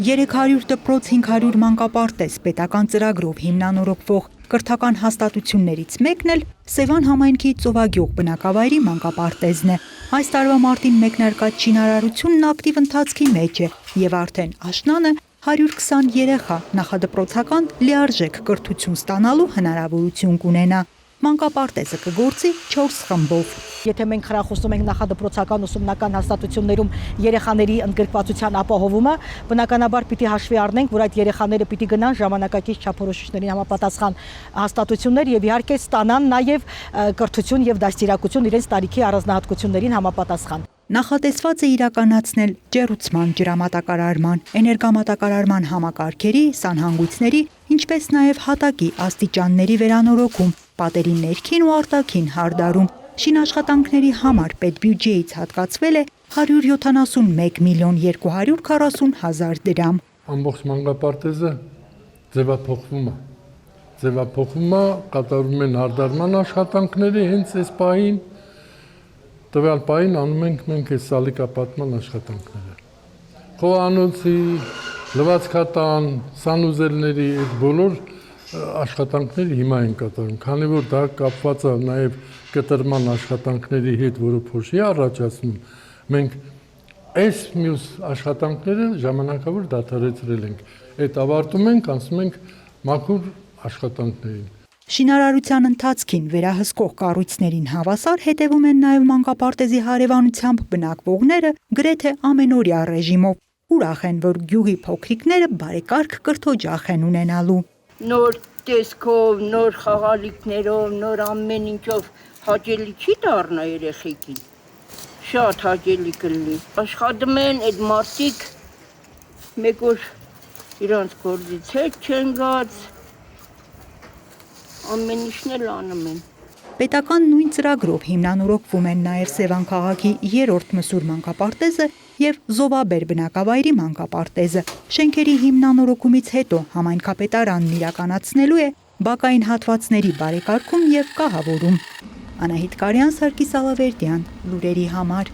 300 դպրոց 500 մանկապարտեզ պետական ծրագրով հիմնանորոգվող կրթական հաստատություններից մեկն էլ Սևան համայնքի Ծովագյուղ բնակավայրի մանկապարտեզն է։ Այս տարվա մարտին մեկնարկած շինարարությունն ակտիվ ընթացքի մեջ է եւ արդեն աշնանը 120 երեխա նախադպրոցական լիարժեք կրթություն ստանալու հնարավորություն կունենա։ Մանկապարտեզը կգործի 4 խմբով։ Եթե մենք խրախուսում ենք նախադպրոցական ուսումնական հաստատություններում երեխաների ընդգրկվածության ապահովումը, բնականաբար պիտի հաշվի առնենք, որ այդ երեխաները պիտի գնան ժամանակակից չափորոշիչներին համապատասխան հաստատություններ եւ իհարկե ստանան նաեւ կրթություն եւ դաստիարակություն իրենց տարիքի առանձնահատկություններին համապատասխան։ Նախատեսված է իրականացնել ջեռուցման, ջրամատակարարման, էներգամատակարարման համակարգերի, սանհանգույցների, ինչպես նաև հատակի աստիճանների վերանորոգում, պատերի ներքին ու արտաքին հարդարում։ Շինաշխատանքների համար պետբյուջեից հատկացվել է 171 միլիոն 240 հազար դրամ։ Ամբողջ մանկապարտեզը ձևափոխվում է, կատարում են հարդարման աշխատանքները հենց այս պահին։ Տվյալ պահին անում ենք մենք այս սալիկապատման աշխատանքները։ Խոհանոցի, լվացքատան, սանուզելների այդ բոլոր աշխատանքները հիմա են կատարում, քանի որ դա կապված է նաև կտրման աշխատանքների հետ, որը փոշի առաջացնում, մենք այս մյուս աշխատանքները ժամանակավոր դադարեցրել ենք։ Այդ ավարտում ենք, անցնում ենք մաքուր աշխատանքներին։ Շինարարության ընթացքին վերահսկող կառույցներին հավասար հետևում են նաև մանկապարտեզի հարևանությամբ բնակվողները գրեթե ամենօրյա ռեժիմով։ Ուրախ են, որ գյուղի փոքրիկները բարեկարգ կրթօջախ են ունենալու։ Նոր տեսքով, նոր խաղալիքներով, նոր ամեն ինչով հաճելի չի դառնա երեխեքին։ Շատ հաճելի կլինի։ Աշխատում են այդ մարդիկ մեկ օր իրանց գործից հետ չեն գած, ամեն ինչն էլ անում են։ Պետական նույն ծրագրով հիմնանորոգվում են նաև Սևան քաղաքի 3-րդ մսուր մանկապարտեզը եւ Զովաբեր բնակավայրի մանկապարտեզը։ Շենքերի հիմնանորոգումից հետո համայնքապետարանն իրականացնելու է բակային հատվածների բարեկարգում եւ կահավորում։ Անահիտ Կարյան, Սարգիս Ալավերդյան, լուրերի համար։